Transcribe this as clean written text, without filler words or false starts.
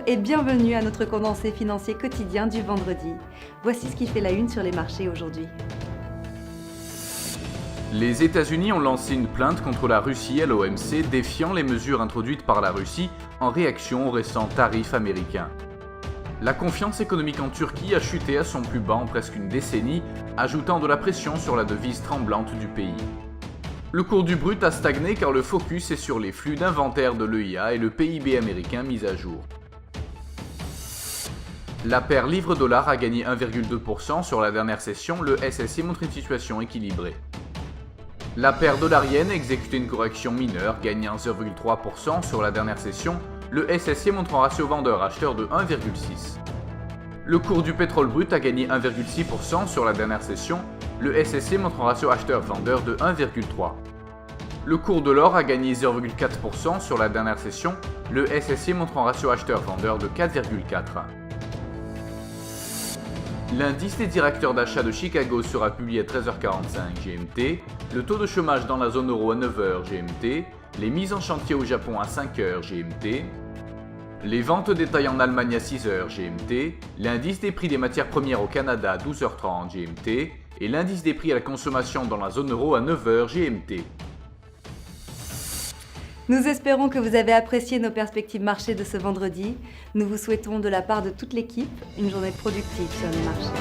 et bienvenue à notre condensé financier quotidien du vendredi. Voici ce qui fait la une sur les marchés aujourd'hui. Les États-Unis ont lancé une plainte contre la Russie à l'OMC défiant les mesures introduites par la Russie en réaction aux récents tarifs américains. La confiance économique en Turquie a chuté à son plus bas en presque une décennie, ajoutant de la pression sur la devise tremblante du pays. Le cours du brut a stagné car le focus est sur les flux d'inventaire de l'EIA et le PIB américain mis à jour. La paire livre-dollar a gagné 1,2% sur la dernière session, le SSI montre une situation équilibrée. La paire dollarienne a exécuté une correction mineure, gagnant 0,3% sur la dernière session, le SSI montre un ratio vendeur-acheteur de 1,6. Le cours du pétrole brut a gagné 1,6% sur la dernière session, le SSI montre un ratio acheteur-vendeur de 1,3. Le cours de l'or a gagné 0,4% sur la dernière session, le SSI montre un ratio acheteur-vendeur de 4,4. L'indice des directeurs d'achat de Chicago sera publié à 13h45 GMT, le taux de chômage dans la zone euro à 9h GMT, les mises en chantier au Japon à 5h GMT, les ventes détaillées en Allemagne à 6h GMT, l'indice des prix des matières premières au Canada à 12h30 GMT et l'indice des prix à la consommation dans la zone euro à 9h GMT. Nous espérons que vous avez apprécié nos perspectives marchés de ce vendredi. Nous vous souhaitons de la part de toute l'équipe une journée productive sur les marchés.